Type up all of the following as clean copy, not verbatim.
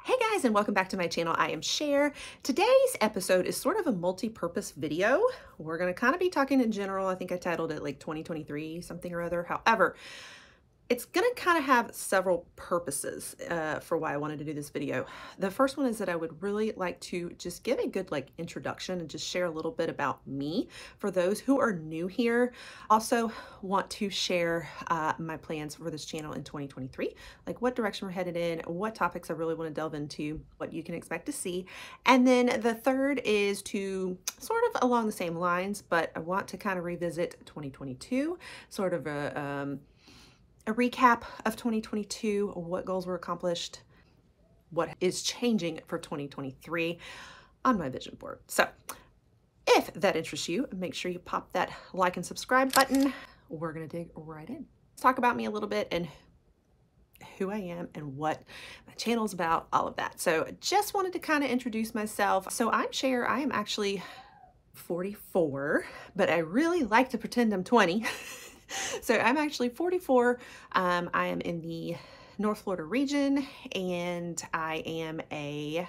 Hey guys, and welcome back to my channel. I am Cher. Today's episode is sort of a multi-purpose video. We're going to kind of be talking in general. I think I titled it like 2023 something or other. However, it's going to kind of have several purposes for why I wanted to do this video. The first one is that I would really like to just give a good introduction and just share a little bit about me for those who are new here. Also want to share my plans for this channel in 2023, like what direction we're headed in, what topics I really want to delve into, what you can expect to see. And then the third is to sort of along the same lines, but I want to kind of revisit 2022, sort of a recap of 2022, what goals were accomplished, what is changing for 2023 on my vision board. So if that interests you, make sure you pop that like and subscribe button. We're going to dig right in. Let's talk about me a little bit and who I am and what my channel is about, all of that. So just wanted to kind of introduce myself. So I'm Cher. I am actually 44, but I really like to pretend I'm 20. So I'm actually 44. I am in the North Florida region, and I am a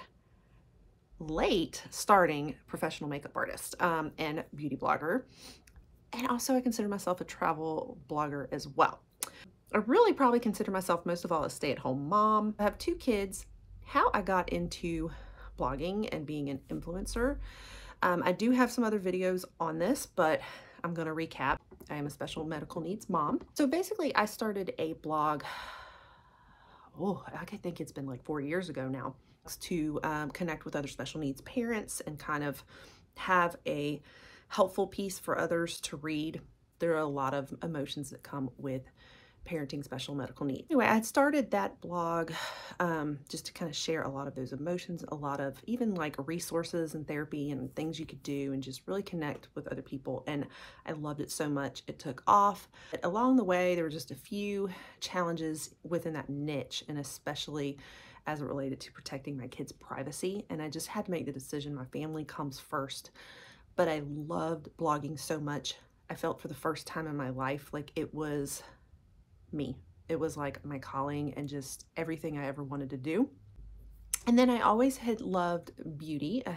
late starting professional makeup artist and beauty blogger. And also I consider myself a travel blogger as well. I really probably consider myself most of all a stay-at-home mom. I have 2 kids. How I got into blogging and being an influencer. I do have some other videos on this, but I'm going to recap. I am a special medical needs mom. So basically I started a blog, I think it's been like 4 years ago now, to connect with other special needs parents and kind of have a helpful piece for others to read. There are a lot of emotions that come with parenting special medical needs. Anyway, I had started that blog just to kind of share a lot of those emotions, a lot of even like resources and therapy and things you could do and just really connect with other people. And I loved it so much. It took off. But along the way, there were just a few challenges within that niche, and especially as it related to protecting my kids' privacy. And I just had to make the decision. My family comes first, but I loved blogging so much. I felt for the first time in my life like it was me. It was like my calling and just everything I ever wanted to do. And then I always had loved beauty. I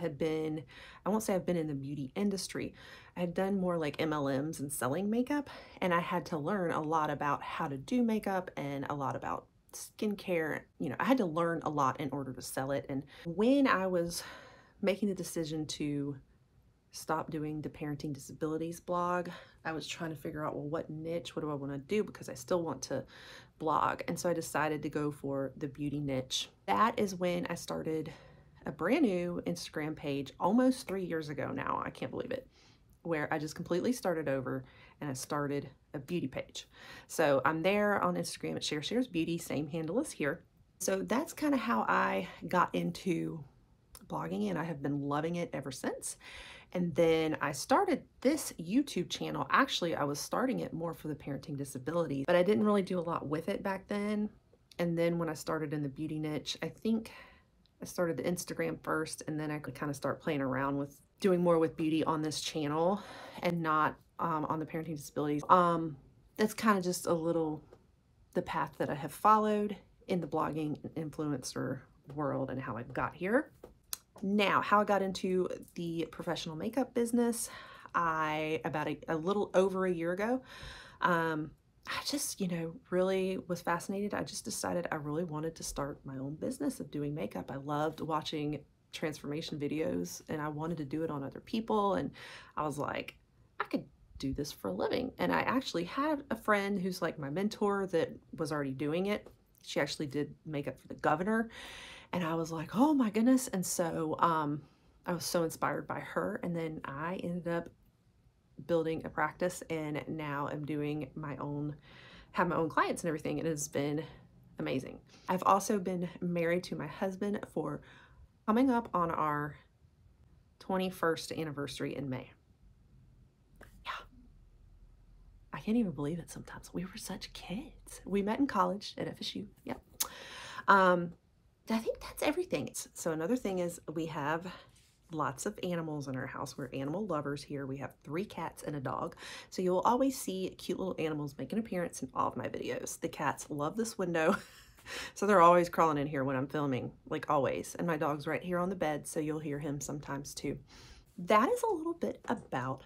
won't say I've been in the beauty industry. I had done more like MLMs and selling makeup, and I had to learn a lot about how to do makeup and a lot about skincare. You know, I had to learn a lot in order to sell it. And when I was making the decision to stop doing the parenting disabilities blog, I was trying to figure out, well, what niche, what do I want to do? Because I still want to blog. And so I decided to go for the beauty niche. That is when I started a brand new Instagram page almost 3 years ago now. I can't believe it. Where I just completely started over and I started a beauty page. So I'm there on Instagram at Cher Shares Beauty, same handle as here. So that's kind of how I got into blogging, and I have been loving it ever since. And then I started this YouTube channel. Actually, I was starting it more for the parenting disabilities, but I didn't really do a lot with it back then. And then when I started in the beauty niche, I think I started the Instagram first, and then I could kind of start playing around with doing more with beauty on this channel and not on the parenting disabilities. That's kind of just a little the path that I have followed in the blogging and influencer world and how I got here. Now, how I got into the professional makeup business, about a little over a year ago, I just, really was fascinated. I just decided I really wanted to start my own business of doing makeup. I loved watching transformation videos, and I wanted to do it on other people. And I was like, I could do this for a living. And I actually had a friend who's like my mentor that was already doing it. She actually did makeup for the governor. And I was like, oh my goodness. And so I was so inspired by her. And then I ended up building a practice, and now I'm doing have my own clients and everything. It has been amazing. I've also been married to my husband for coming up on our 21st anniversary in May. Yeah. I can't even believe it sometimes. We were such kids. We met in college at FSU. Yep. I think that's everything. So another thing is we have lots of animals in our house. We're animal lovers here. We have 3 cats and a dog. So you'll always see cute little animals make an appearance in all of my videos. The cats love this window. So they're always crawling in here when I'm filming, like always. And my dog's right here on the bed, so you'll hear him sometimes too. That is a little bit about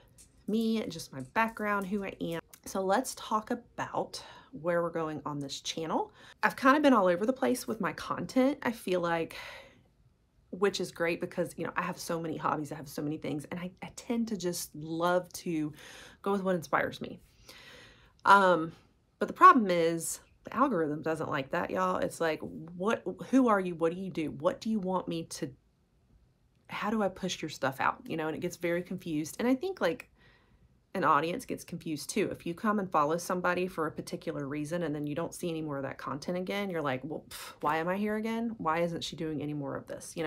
me, just my background, who I am. So let's talk about where we're going on this channel. I've kind of been all over the place with my content, I feel like, which is great because, you know, I have so many hobbies, I have so many things, and I tend to just love to go with what inspires me. But the problem is the algorithm doesn't like that, y'all. It's like, who are you? What do you do? What do you want me to, how do I push your stuff out? You know, and it gets very confused. And I think like an audience gets confused too. If you come and follow somebody for a particular reason and then you don't see any more of that content again, you're like, well, why am I here again? Why isn't she doing any more of this? You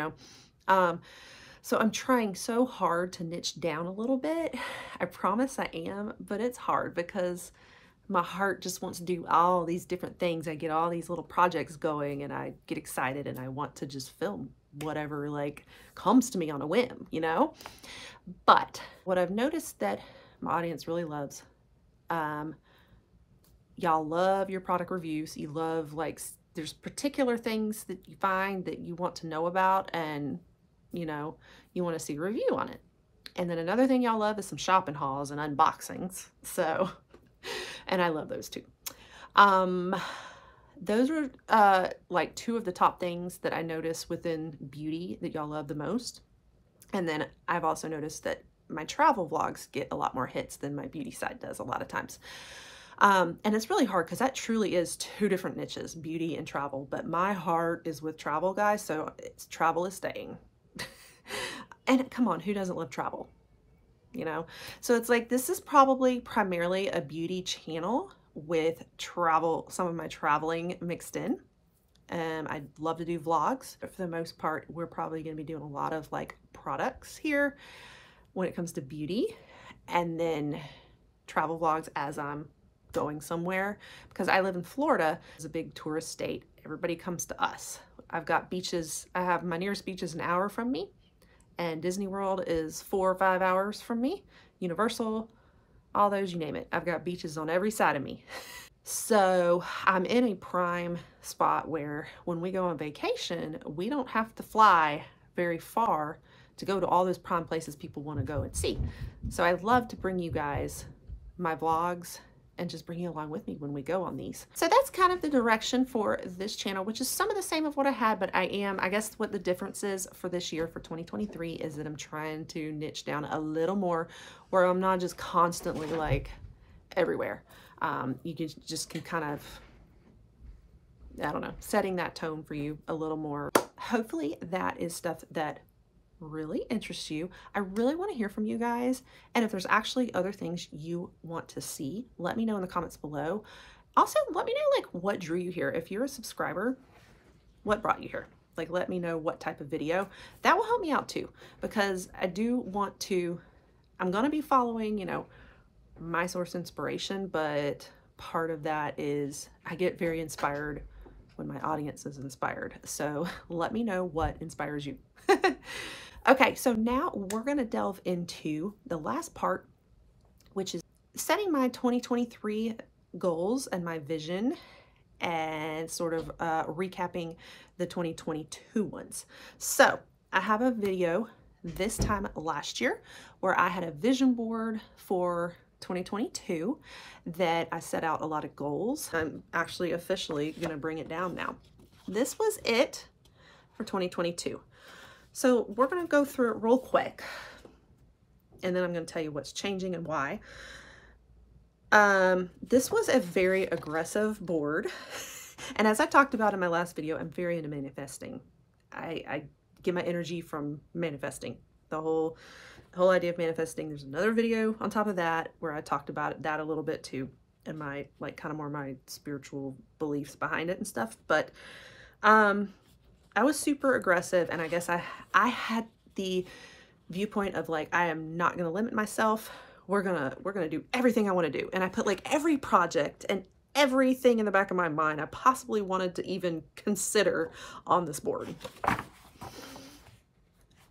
know? So I'm trying so hard to niche down a little bit. I promise I am, but it's hard because my heart just wants to do all these different things. I get all these little projects going and I get excited and I want to just film whatever like comes to me on a whim, you know? But what I've noticed that my audience really loves, y'all love your product reviews. You love, like, there's particular things that you find that you want to know about and, you know, you want to see a review on it. And then another thing y'all love is some shopping hauls and unboxings. So, and I love those too. Those are like two of the top things that I notice within beauty that y'all love the most. And then I've also noticed that my travel vlogs get a lot more hits than my beauty side does a lot of times. And it's really hard because that truly is two different niches, beauty and travel. But my heart is with travel, guys, so travel is staying. And come on, who doesn't love travel? You know? So it's like, this is probably primarily a beauty channel with travel, some of my traveling mixed in. I'd love to do vlogs, but for the most part, we're probably going to be doing a lot of like products here when it comes to beauty, and then travel vlogs as I'm going somewhere, because I live in Florida. It's a big tourist state. Everybody comes to us. I've got beaches. I have my nearest beach is an hour from me, and Disney World is 4 or 5 hours from me. Universal, all those, you name it. I've got beaches on every side of me. So I'm in a prime spot where when we go on vacation, we don't have to fly very far to go to all those prime places people want to go and see. So I'd love to bring you guys my vlogs and just bring you along with me when we go on these. So that's kind of the direction for this channel, which is some of the same of what I had, but I guess what the difference is for this year, for 2023, is that I'm trying to niche down a little more where I'm not just constantly like everywhere. You can kind of, I don't know, setting that tone for you a little more. Hopefully that is stuff that really interests you. I really want to hear from you guys, and if there's actually other things you want to see, let me know in the comments below. Also, let me know like what drew you here. If you're a subscriber, what brought you here? Like, let me know what type of video. That will help me out too, because I do want to, I'm going to be following, you know, my source inspiration, but part of that is I get very inspired when my audience is inspired. So let me know what inspires you. Okay, so now we're going to delve into the last part, which is setting my 2023 goals and my vision, and sort of recapping the 2022 ones. So I have a video this time last year where I had a vision board for 2022 that I set out a lot of goals. I'm actually officially going to bring it down now. This was it for 2022. So we're going to go through it real quick, and then I'm going to tell you what's changing and why. This was a very aggressive board. And as I talked about in my last video, I'm very into manifesting. I get my energy from manifesting. The whole idea of manifesting. There's another video on top of that where I talked about that a little bit too, and my, like, kind of more my spiritual beliefs behind it and stuff. But I was super aggressive, and I guess I had the viewpoint of like, I am not going to limit myself. We're gonna do everything I want to do. And I put like every project and everything in the back of my mind I possibly wanted to even consider on this board.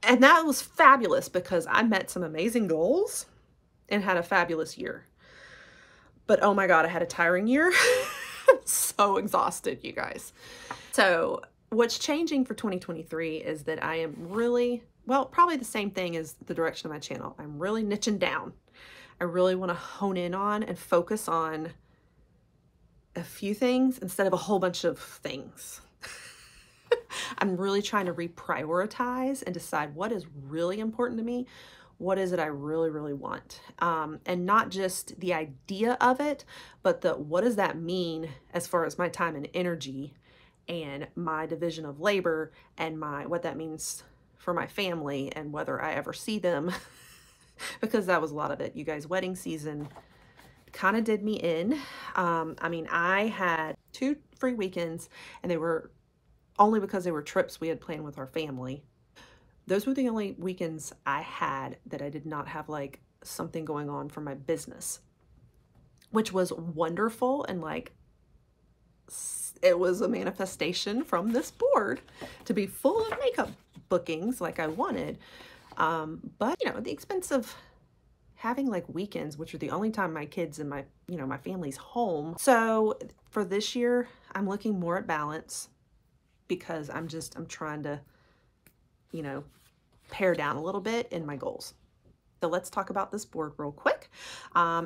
And that was fabulous because I met some amazing goals and had a fabulous year. But oh my God, I had a tiring year. So exhausted, you guys. So what's changing for 2023 is that I am really, well, probably the same thing as the direction of my channel. I'm really niching down. I really want to hone in on and focus on a few things instead of a whole bunch of things. I'm really trying to reprioritize and decide what is really important to me. What is it I really, really want? And not just the idea of it, but what does that mean as far as my time and energy and my division of labor and what that means for my family and whether I ever see them. Because that was a lot of it. You guys, wedding season kind of did me in. I mean, I had 2 free weekends, and they were only because they were trips we had planned with our family. Those were the only weekends I had that I did not have like something going on for my business, which was wonderful. And like, it was a manifestation from this board to be full of makeup bookings like I wanted. But you know, the expense of having like weekends, which are the only time my kids and my family's home. So for this year, I'm looking more at balance because I'm trying to, pare down a little bit in my goals. So let's talk about this board real quick.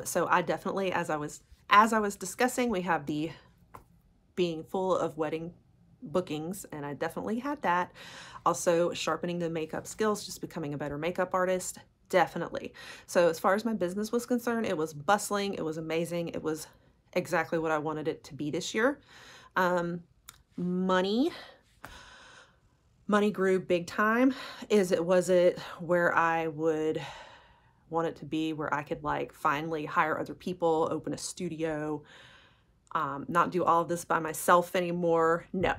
So I definitely, as I was discussing, we have the being full of wedding bookings, and I definitely had that. Also sharpening the makeup skills, just becoming a better makeup artist, definitely. So as far as my business was concerned, it was bustling, it was amazing, it was exactly what I wanted it to be this year. Money grew big time. Was it where I would want it to be, where I could like finally hire other people, open a studio, not do all of this by myself anymore? No.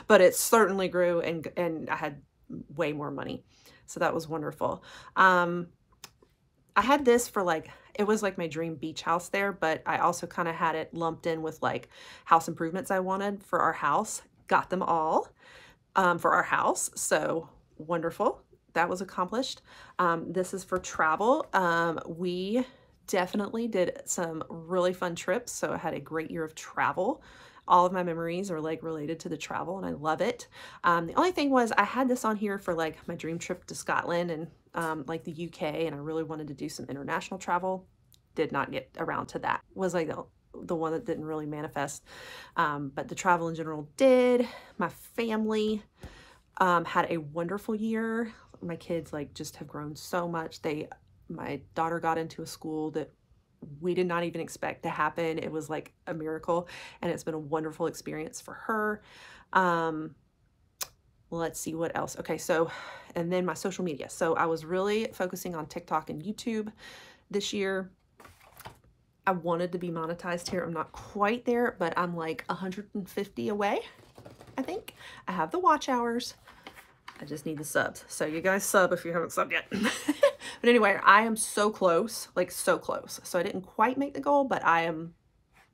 But it certainly grew, and I had way more money. So that was wonderful. I had this for like, it was like my dream beach house there, but I also kind of had it lumped in with like house improvements I wanted for our house. Got them all for our house. So wonderful. That was accomplished. This is for travel. We definitely did some really fun trips. So I had a great year of travel. All of my memories are like related to the travel, and I love it. The only thing was I had this on here for like my dream trip to Scotland and like the UK, and I really wanted to do some international travel. Did not get around to that. Was like the one that didn't really manifest. But the travel in general did. My family had a wonderful year. My kids like just have grown so much. My daughter got into a school that we did not even expect to happen. It was like a miracle, and it's been a wonderful experience for her. Let's see what else. Okay, so, and then my social media. So I was really focusing on TikTok and YouTube this year. I wanted to be monetized here. I'm not quite there, but I'm like 150 away, I think. I have the watch hours. I just need the subs. So you guys sub if you haven't subbed yet. But anyway, I am so close, like so close. So I didn't quite make the goal, but I am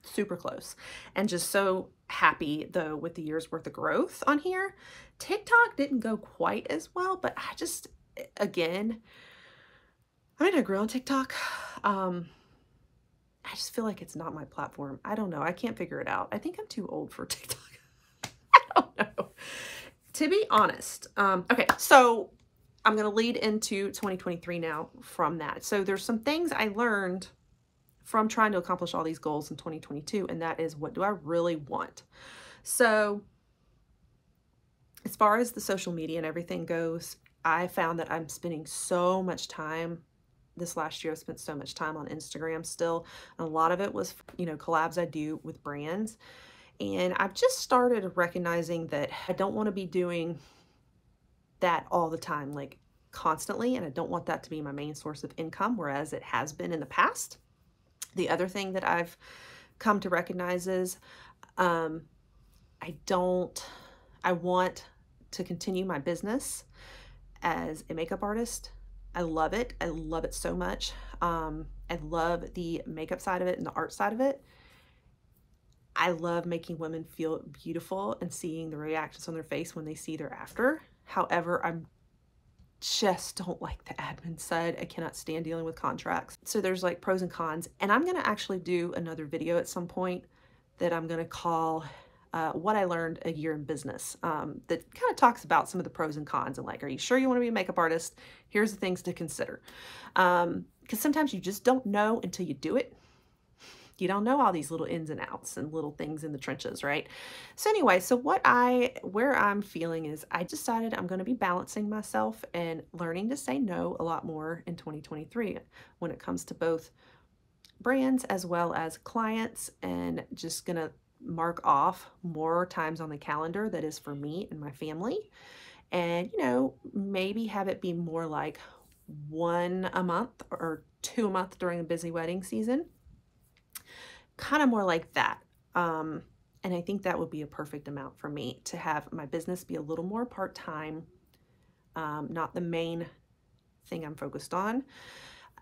super close. And just so happy though with the year's worth of growth on here. TikTok didn't go quite as well, but I just, again, I grew on TikTok. I just feel like it's not my platform. I don't know. I can't figure it out. I think I'm too old for TikTok. I don't know. To be honest. Okay, so I'm going to lead into 2023 now from that. So there's some things I learned from trying to accomplish all these goals in 2022, and that is, what do I really want? So as far as the social media and everything goes, I found that I'm spending so much time. This last year, I spent so much time on Instagram still. And a lot of it was, collabs I do with brands. And I've just started recognizing that I don't want to be doing that all the time, like constantly. And I don't want that to be my main source of income, whereas it has been in the past. The other thing that I've come to recognize is I want to continue my business as a makeup artist. I love it. I love it so much. I love the makeup side of it and the art side of it. I love making women feel beautiful and seeing the reactions on their face when they see their after. However, I just don't like the admin side. I cannot stand dealing with contracts. So there's like pros and cons. And I'm going to actually do another video at some point that I'm going to call What I Learned a Year in Business, that kind of talks about some of the pros and cons and like, are you sure you want to be a makeup artist? Here's the things to consider. Because sometimes you just don't know until you do it. You don't know all these little ins and outs and little things in the trenches, right? So anyway, so where I'm feeling is I decided I'm going to be balancing myself and learning to say no a lot more in 2023 when it comes to both brands as well as clients, and just going to mark off more times on the calendar that is for me and my family. And, maybe have it be more like 1 a month or 2 a month during a busy wedding season. Kind of more like that. And I think that would be a perfect amount for me to have my business be a little more part-time, not the main thing I'm focused on.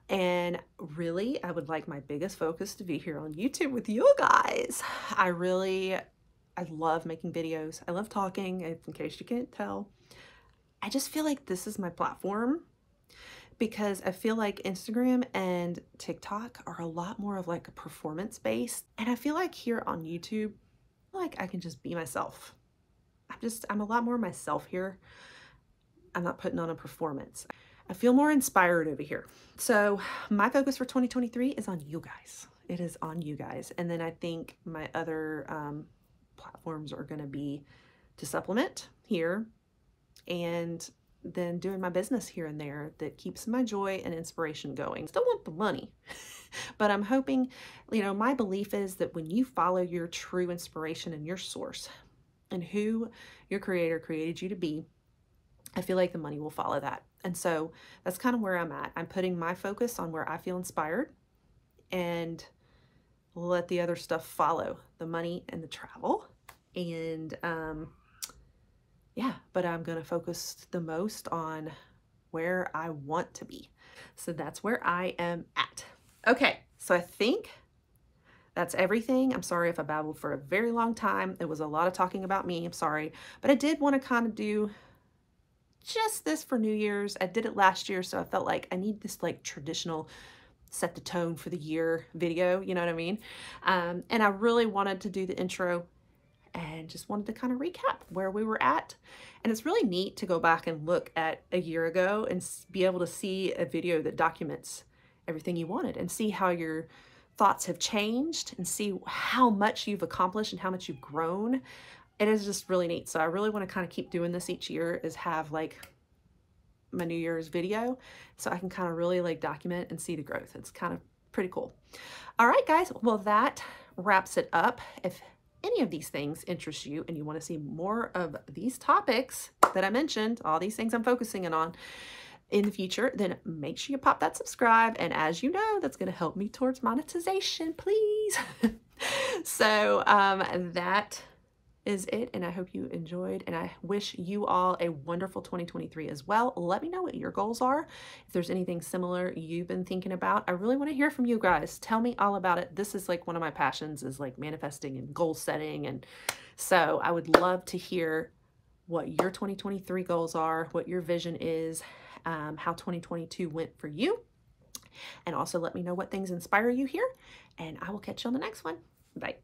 And really, I would like my biggest focus to be here on YouTube with you guys. I love making videos. I love talking, in case you can't tell. I just feel like this is my platform, because I feel like Instagram and TikTok are a lot more of like a performance based. And I feel like here on YouTube, like I can just be myself. I'm a lot more myself here. I'm not putting on a performance. I feel more inspired over here. So my focus for 2023 is on you guys. It is on you guys. And then I think my other platforms are going to be to supplement here, and then doing my business here and there that keeps my joy and inspiration going. Still want the money, but I'm hoping, my belief is that when you follow your true inspiration and your source and who your creator created you to be, I feel like the money will follow that. And so that's kind of where I'm at. I'm putting my focus on where I feel inspired, and let the other stuff follow, the money and the travel. And yeah, but I'm going to focus the most on where I want to be. So that's where I am at. Okay, so I think that's everything. I'm sorry if I babbled for a very long time. It was a lot of talking about me. I'm sorry. But I did want to kind of do just this for New Year's. I did it last year, so I felt like I need this like traditional set the tone for the year video, you know what I mean? And I really wanted to do the intro and just wanted to kind of recap where we were at. And it's really neat to go back and look at a year ago and be able to see a video that documents everything you wanted and see how your thoughts have changed and see how much you've accomplished and how much you've grown. It is just really neat. So I really want to kind of keep doing this each year, is have like my New Year's video so I can kind of really like document and see the growth. It's kind of pretty cool. All right, guys. Well, that wraps it up. If any of these things interest you and you want to see more of these topics that I mentioned, all these things I'm focusing on in the future, then make sure you pop that subscribe. And as you know, that's going to help me towards monetization, please. So that is it, and I hope you enjoyed, and I wish you all a wonderful 2023 as well. Let me know what your goals are. If there's anything similar you've been thinking about, I really want to hear from you guys. Tell me all about it. This is like one of my passions, is like manifesting and goal setting, and so I would love to hear what your 2023 goals are, what your vision is, how 2022 went for you, and also let me know what things inspire you here, and I will catch you on the next one. Bye.